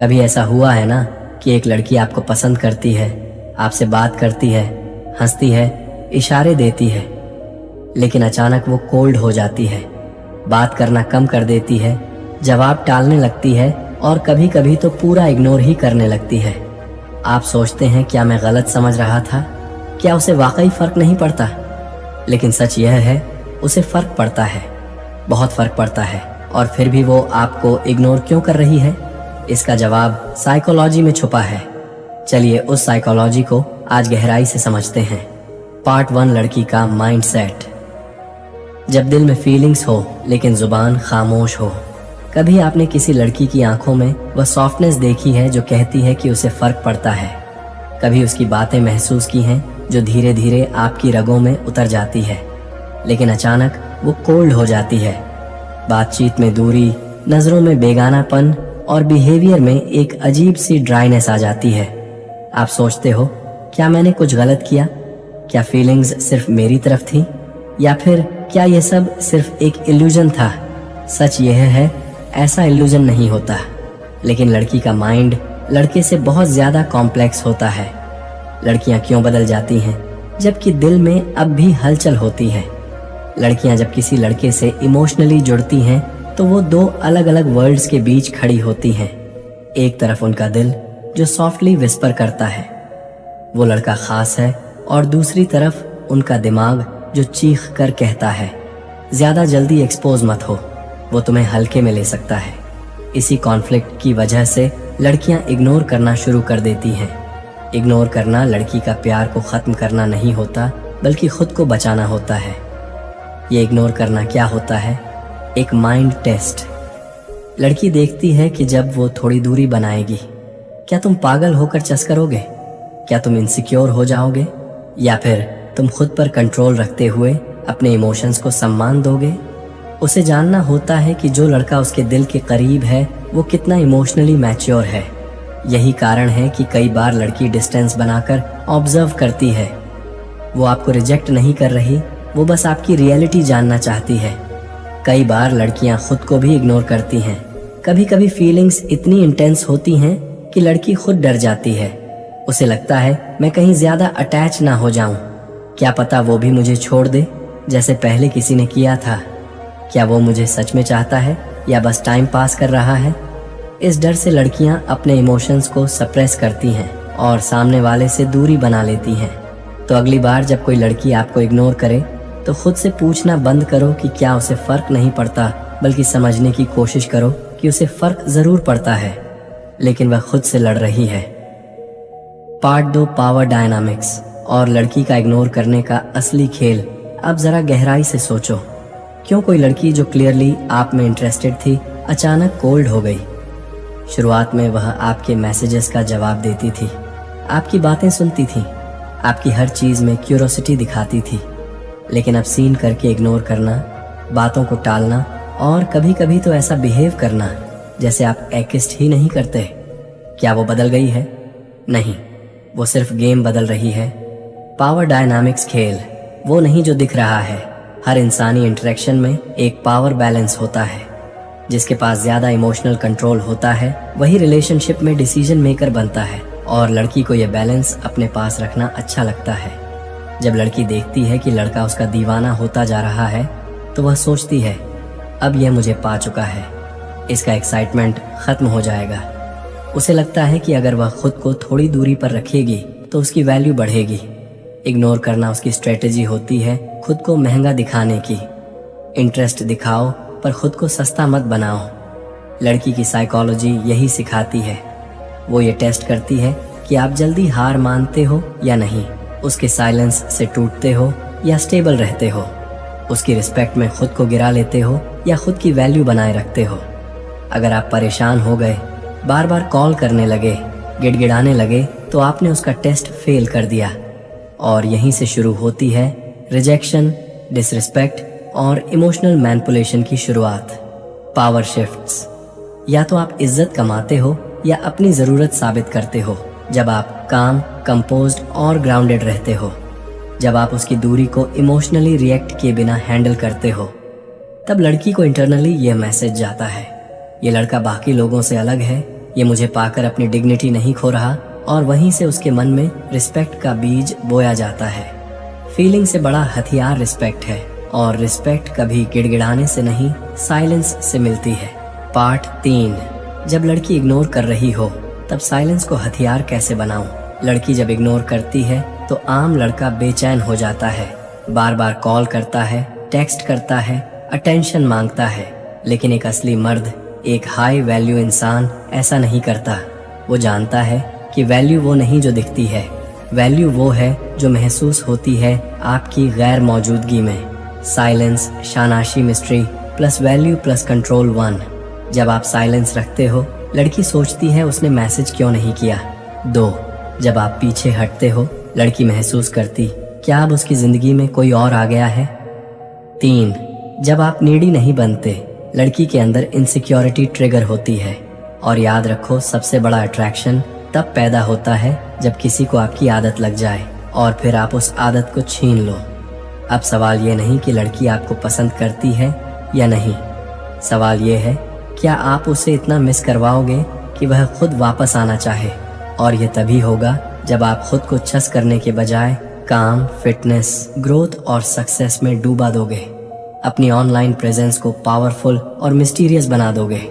कभी ऐसा हुआ है ना कि एक लड़की आपको पसंद करती है, आपसे बात करती है, हंसती है, इशारे देती है, लेकिन अचानक वो कोल्ड हो जाती है, बात करना कम कर देती है, जवाब टालने लगती है और कभी कभी तो पूरा इग्नोर ही करने लगती है। आप सोचते हैं क्या मैं गलत समझ रहा था, क्या उसे वाकई फर्क नहीं पड़ता? लेकिन सच यह है उसे फर्क पड़ता है, बहुत फर्क पड़ता है। और फिर भी वो आपको इग्नोर क्यों कर रही है? इसका जवाब साइकोलॉजी में छुपा है। चलिए उस साइकोलॉजी को आज गहराई से समझते हैं। पार्ट 1, लड़की का माइंडसेट। जब दिल में फीलिंग्स हो लेकिन जुबान खामोश हो। कभी आपने किसी लड़की की आंखों में वह सॉफ्टनेस देखी है जो कहती है कि उसे फर्क पड़ता है? कभी उसकी बातें महसूस की हैं जो धीरे धीरे आपकी रगों में उतर जाती है, लेकिन अचानक वो कोल्ड हो जाती है। बातचीत में दूरी, नजरों में बेगानापन और बिहेवियर में एक अजीब सी ड्राइनेस आ जाती है। आप सोचते हो क्या मैंने कुछ गलत किया? क्या फीलिंग्स सिर्फ मेरी तरफ थी, या फिर क्या यह सब सिर्फ एक इल्यूजन था? सच यह है ऐसा इल्यूजन नहीं होता, लेकिन लड़की का माइंड लड़के से बहुत ज्यादा कॉम्प्लेक्स होता है। लड़कियां क्यों बदल जाती हैं जबकि दिल में अब भी हलचल होती है? लड़कियां जब किसी लड़के से इमोशनली जुड़ती हैं तो वो दो अलग अलग वर्ल्ड्स के बीच खड़ी होती हैं। एक तरफ उनका दिल जो सॉफ्टली विस्पर करता है, वो लड़का खास है, और दूसरी तरफ उनका दिमाग जो चीख कर कहता है, ज्यादा जल्दी एक्सपोज मत हो, वो तुम्हें हल्के में ले सकता है। इसी कॉन्फ्लिक्ट की वजह से लड़कियां इग्नोर करना शुरू कर देती हैं। इग्नोर करना लड़की का प्यार को खत्म करना नहीं होता, बल्कि खुद को बचाना होता है। ये इग्नोर करना क्या होता है? एक माइंड टेस्ट। लड़की देखती है कि जब वो थोड़ी दूरी बनाएगी, क्या तुम पागल होकर चस्करोगे? क्या तुम इनसिक्योर हो जाओगे? या फिर तुम खुद पर कंट्रोल रखते हुए अपने इमोशंस को सम्मान दोगे? उसे जानना होता है कि जो लड़का उसके दिल के करीब है वो कितना इमोशनली मैच्योर है। यही कारण है कि कई बार लड़की डिस्टेंस बनाकर ऑब्जर्व करती है। वो आपको रिजेक्ट नहीं कर रही, वो बस आपकी रियलिटी जानना चाहती है। कई बार लड़कियां खुद को भी इग्नोर करती हैं। कभी कभी फीलिंग्स इतनी इंटेंस होती हैं कि लड़की खुद डर जाती है। उसे लगता है मैं कहीं ज्यादा अटैच ना हो जाऊं, क्या पता वो भी मुझे छोड़ दे जैसे पहले किसी ने किया था। क्या वो मुझे सच में चाहता है या बस टाइम पास कर रहा है? इस डर से लड़कियां अपने इमोशंस को सप्रेस करती हैं और सामने वाले से दूरी बना लेती हैं। तो अगली बार जब कोई लड़की आपको इग्नोर करे तो खुद से पूछना बंद करो कि क्या उसे फर्क नहीं पड़ता, बल्कि समझने की कोशिश करो कि उसे फर्क जरूर पड़ता है, लेकिन वह खुद से लड़ रही है। पार्ट 2, पावर डायनामिक्स और लड़की का इग्नोर करने का असली खेल। अब जरा गहराई से सोचो, क्यों कोई लड़की जो क्लियरली आप में इंटरेस्टेड थी अचानक कोल्ड हो गई? शुरुआत में वह आपके मैसेजेस का जवाब देती थी, आपकी बातें सुनती थी, आपकी हर चीज में क्यूरोसिटी दिखाती थी, लेकिन अब सीन करके इग्नोर करना, बातों को टालना और कभी कभी तो ऐसा बिहेव करना जैसे आप एक्सिस्ट ही नहीं करते। क्या वो बदल गई है? नहीं, वो सिर्फ गेम बदल रही है। पावर डायनामिक्स खेल वो नहीं जो दिख रहा है। हर इंसानी इंटरेक्शन में एक पावर बैलेंस होता है। जिसके पास ज्यादा इमोशनल कंट्रोल होता है वही रिलेशनशिप में डिसीजन मेकर बनता है, और लड़की को यह बैलेंस अपने पास रखना अच्छा लगता है। जब लड़की देखती है कि लड़का उसका दीवाना होता जा रहा है तो वह सोचती है अब यह मुझे पा चुका है, इसका एक्साइटमेंट खत्म हो जाएगा। उसे लगता है कि अगर वह खुद को थोड़ी दूरी पर रखेगी तो उसकी वैल्यू बढ़ेगी। इग्नोर करना उसकी स्ट्रेटेजी होती है खुद को महंगा दिखाने की। इंटरेस्ट दिखाओ पर खुद को सस्ता मत बनाओ। लड़की की साइकोलॉजी यही सिखाती है। वो ये टेस्ट करती है कि आप जल्दी हार मानते हो या नहीं, उसके साइलेंस से टूटते हो या स्टेबल रहते हो, उसकी रिस्पेक्ट में खुद को गिरा लेते हो या खुद की वैल्यू बनाए रखते हो। अगर आप परेशान हो गए, बार बार कॉल करने लगे, गिड़गिड़ाने लगे, तो आपने उसका टेस्ट फेल कर दिया। और यहीं से शुरू होती है रिजेक्शन, डिसरिस्पेक्ट और इमोशनल मैनिपुलेशन की शुरुआत। Power shifts. या तो आप इज्जत कमाते हो या अपनी जरूरत साबित करते हो जब आप काम, कंपोज्ड और ग्राउंडेड रहते हो। जब आप उसकी दूरी को इमोशनली रिएक्ट किए बिना हैंडल करते हो, तब लड़की को इंटरनली यह मैसेज जाता है, ये लड़का बाकी लोगों से अलग है, ये मुझे पाकर अपनी डिग्निटी नहीं खो रहा, और वहीं से उसके मन में रिस्पेक्ट का बीज बोया जाता है। फीलिंग से बड़ा हथियार रिस्पेक्ट है, और रिस्पेक्ट कभी गिड़गिड़ाने से नहीं, साइलेंस से मिलती है। पार्ट 3। जब लड़की इग्नोर कर रही हो तब साइलेंस को हथियार कैसे बनाऊं? लड़की जब इग्नोर करती है तो आम लड़का बेचैन हो जाता है, बार बार कॉल करता है, टेक्स्ट करता है, अटेंशन मांगता है। लेकिन एक असली मर्द, एक हाई वैल्यू इंसान ऐसा नहीं करता। वो जानता है कि वैल्यू वो नहीं जो दिखती है, वैल्यू वो है जो महसूस होती है आपकी गैर मौजूदगी में। साइलेंस, शानाशी mystery plus value plus control 1। जब आप साइलेंस रखते हो, लड़की सोचती है उसने मैसेज क्यों नहीं किया। 2। जब आप पीछे हटते हो, लड़की महसूस करती क्या अब उसकी जिंदगी में कोई और आ गया है। 3। जब आप नीडी नहीं बनते, लड़की के अंदर इनसिक्योरिटी ट्रिगर होती है। और याद रखो, सबसे बड़ा अट्रैक्शन तब पैदा होता है जब किसी को आपकी आदत लग जाए और फिर आप उस आदत को छीन लो। अब सवाल ये नहीं कि लड़की आपको पसंद करती है या नहीं, सवाल ये है क्या आप उसे इतना मिस करवाओगे कि वह खुद वापस आना चाहे। और ये तभी होगा जब आप खुद को छस करने के बजाय काम, फिटनेस, ग्रोथ और सक्सेस में डूबा दोगे। अपनी ऑनलाइन प्रेजेंस को पावरफुल और मिस्टीरियस बना दोगे।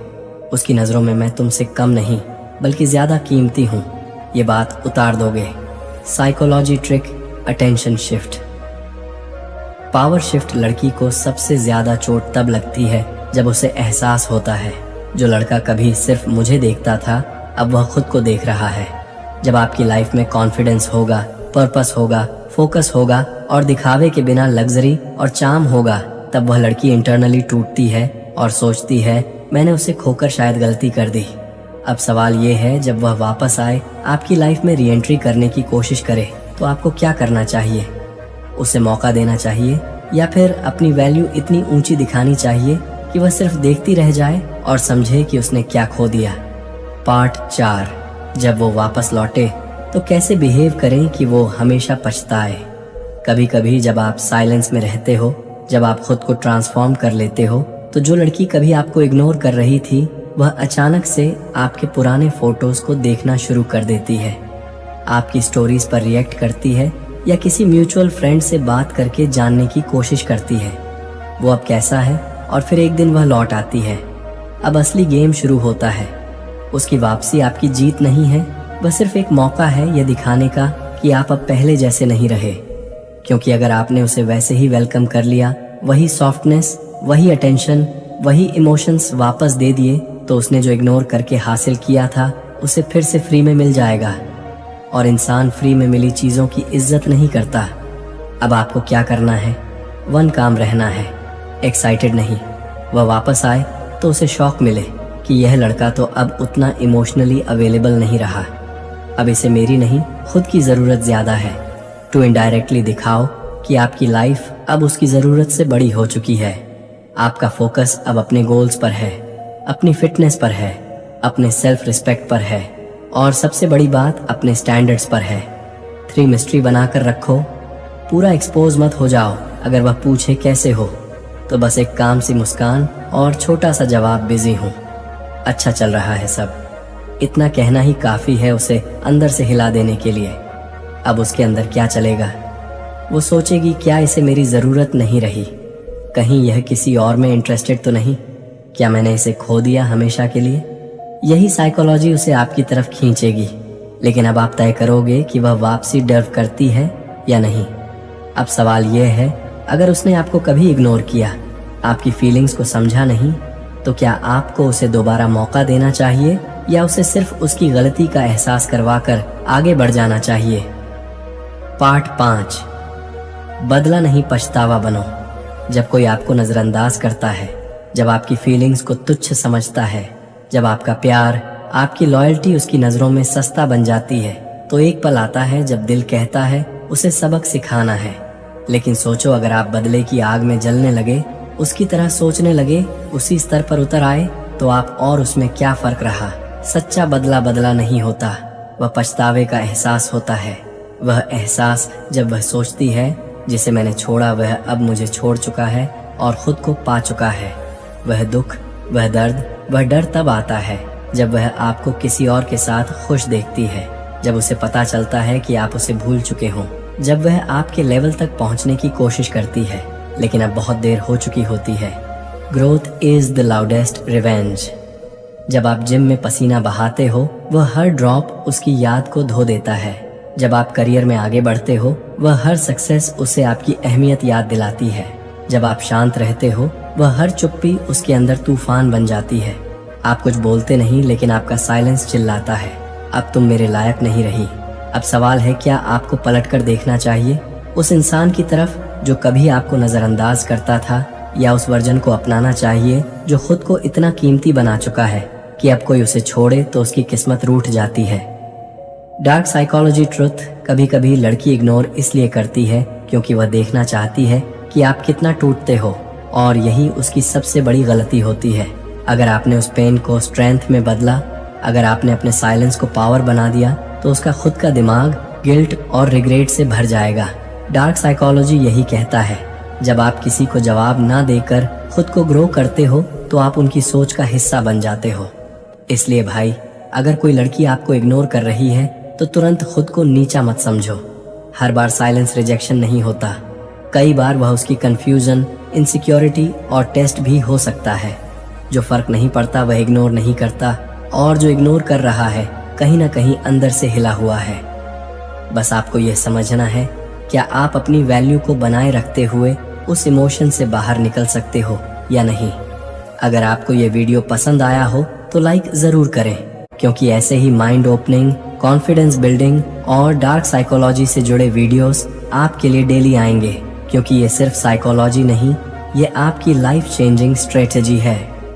उसकी नज़रों में मैं तुमसे कम नहीं बल्कि ज़्यादा कीमती हूँ, ये बात उतार दोगे। Psychology trick, attention shift. Power shift लड़की को सबसे ज़्यादा चोट तब लगती है जब उसे एहसास होता है जो लड़का कभी सिर्फ मुझे देखता था, अब वह खुद को देख रहा है। जब आपकी लाइफ में कॉन्फिडेंस होगा, पर्पस होगा, फोकस होगा और दिखावे के बिना लग्जरी और चार्म होगा, तब वह लड़की इंटरनली टूटती है और सोचती है मैंने उसे खोकर शायद गलती कर दी। अब सवाल ये है, जब वह वापस आए, आपकी लाइफ में री एंट्री करने की कोशिश करे, तो आपको क्या करना चाहिए? उसे मौका देना चाहिए या फिर अपनी वैल्यू इतनी ऊंची दिखानी चाहिए कि वह सिर्फ देखती रह जाए और समझे कि उसने क्या खो दिया। पार्ट 4। जब वो वापस लौटे तो कैसे बिहेव करें कि वो हमेशा पछताए। कभी कभी जब आप साइलेंस में रहते हो, जब आप खुद को ट्रांसफॉर्म कर लेते हो, तो जो लड़की कभी आपको इग्नोर कर रही थी, वह अचानक से आपके पुराने फोटोज को देखना शुरू कर देती है, आपकी स्टोरीज पर रिएक्ट करती है या किसी म्यूचुअल फ्रेंड से बात करके जानने की कोशिश करती है वो अब कैसा है, और फिर एक दिन वह लौट आती है। अब असली गेम शुरू होता है। उसकी वापसी आपकी जीत नहीं है, वह सिर्फ एक मौका है यह दिखाने का कि आप अब पहले जैसे नहीं रहे। क्योंकि अगर आपने उसे वैसे ही वेलकम कर लिया, वही सॉफ्टनेस, वही अटेंशन, वही इमोशंस वापस दे दिए, तो उसने जो इग्नोर करके हासिल किया था उसे फिर से फ्री में मिल जाएगा। और इंसान फ्री में मिली चीज़ों की इज्जत नहीं करता। अब आपको क्या करना है? वन काम रहना है, एक्साइटेड नहीं। वह वापस आए तो उसे शॉक मिले कि यह लड़का तो अब उतना इमोशनली अवेलेबल नहीं रहा, अब इसे मेरी नहीं खुद की ज़रूरत ज़्यादा है। टू इनडायरेक्टली दिखाओ कि आपकी लाइफ अब उसकी ज़रूरत से बड़ी हो चुकी है। आपका फोकस अब अपने गोल्स पर है, अपनी फिटनेस पर है, अपने सेल्फ रिस्पेक्ट पर है, और सबसे बड़ी बात अपने स्टैंडर्ड्स पर है। 3 मिस्ट्री बनाकर रखो, पूरा एक्सपोज मत हो जाओ। अगर वह पूछे कैसे हो, तो बस एक काम सी मुस्कान और छोटा सा जवाब, बिजी हूँ, अच्छा चल रहा है सब। इतना कहना ही काफ़ी है उसे अंदर से हिला देने के लिए। अब उसके अंदर क्या चलेगा? वो सोचेगी क्या इसे मेरी ज़रूरत नहीं रही, कहीं यह किसी और में इंटरेस्टेड तो नहीं, क्या मैंने इसे खो दिया हमेशा के लिए? यही साइकोलॉजी उसे आपकी तरफ खींचेगी। लेकिन अब आप तय करोगे कि वह वापसी डर्व करती है या नहीं। अब सवाल यह है, अगर उसने आपको कभी इग्नोर किया, आपकी फीलिंग्स को समझा नहीं, तो क्या आपको उसे दोबारा मौका देना चाहिए या उसे सिर्फ उसकी गलती का एहसास करवाकर आगे बढ़ जाना चाहिए? पार्ट 5। बदला नहीं पछतावा बनो। जब कोई आपको नज़रअंदाज करता है, जब आपकी फीलिंग्स को तुच्छ समझता है, जब आपका प्यार, आपकी लॉयल्टी उसकी नज़रों में सस्ता बन जाती है, तो एक पल आता है जब दिल कहता है उसे सबक सिखाना है। लेकिन सोचो, अगर आप बदले की आग में जलने लगे, उसकी तरह सोचने लगे, उसी स्तर पर उतर आए, तो आप और उसमें क्या फ़र्क रहा? सच्चा बदला बदला नहीं होता, वह पछतावे का एहसास होता है। वह एहसास जब वह सोचती है जिसे मैंने छोड़ा वह अब मुझे छोड़ चुका है और खुद को पा चुका है। वह दुख, वह दर्द, वह डर तब आता है जब वह आपको किसी और के साथ खुश देखती है, जब उसे पता चलता है कि आप उसे भूल चुके हों, जब वह आपके लेवल तक पहुंचने की कोशिश करती है लेकिन अब बहुत देर हो चुकी होती है। Growth is the loudest revenge. जब आप जिम में पसीना बहाते हो, वह हर ड्रॉप उसकी याद को धो देता है। जब आप करियर में आगे बढ़ते हो, वह हर सक्सेस उसे आपकी अहमियत याद दिलाती है। जब आप शांत रहते हो, वह हर चुप्पी उसके अंदर तूफान बन जाती है। आप कुछ बोलते नहीं लेकिन आपका साइलेंस चिल्लाता है, अब तुम मेरे लायक नहीं रही। अब सवाल है, क्या आपको पलटकर देखना चाहिए उस इंसान की तरफ जो कभी आपको नजरअंदाज करता था, या उस वर्जन को अपनाना चाहिए जो खुद को इतना कीमती बना चुका है कि अब कोई उसे छोड़े तो उसकी किस्मत रूठ जाती है। डार्क साइकोलॉजी ट्रुथ, कभी कभी लड़की इग्नोर इसलिए करती है क्योंकि वह देखना चाहती है कि आप कितना टूटते हो, और यही उसकी सबसे बड़ी गलती होती है। अगर आपने उस पेन को स्ट्रेंथ में बदला, अगर आपने अपने साइलेंस को पावर बना दिया, तो उसका खुद का दिमाग गिल्ट और रिग्रेट से भर जाएगा। डार्क साइकोलॉजी यही कहता है, जब आप किसी को जवाब ना देकर खुद को ग्रो करते हो तो आप उनकी सोच का हिस्सा बन जाते हो। इसलिए भाई, अगर कोई लड़की आपको इग्नोर कर रही है तो तुरंत खुद को नीचा मत समझो। हर बार साइलेंस रिजेक्शन नहीं होता, कई बार वह उसकी कंफ्यूजन, इनसिक्योरिटी और टेस्ट भी हो सकता है। जो फर्क नहीं पड़ता वह इग्नोर नहीं करता, और जो इग्नोर कर रहा है कहीं ना कहीं अंदर से हिला हुआ है। बस आपको यह समझना है, क्या आप अपनी वैल्यू को बनाए रखते हुए उस इमोशन से बाहर निकल सकते हो या नहीं। अगर आपको ये वीडियो पसंद आया हो तो लाइक जरूर करें, क्योंकि ऐसे ही माइंड ओपनिंग, कॉन्फिडेंस बिल्डिंग और डार्क साइकोलॉजी से जुड़े वीडियोस आपके लिए डेली आएंगे, क्योंकि ये सिर्फ साइकोलॉजी नहीं, ये आपकी लाइफ चेंजिंग स्ट्रेटेजी है।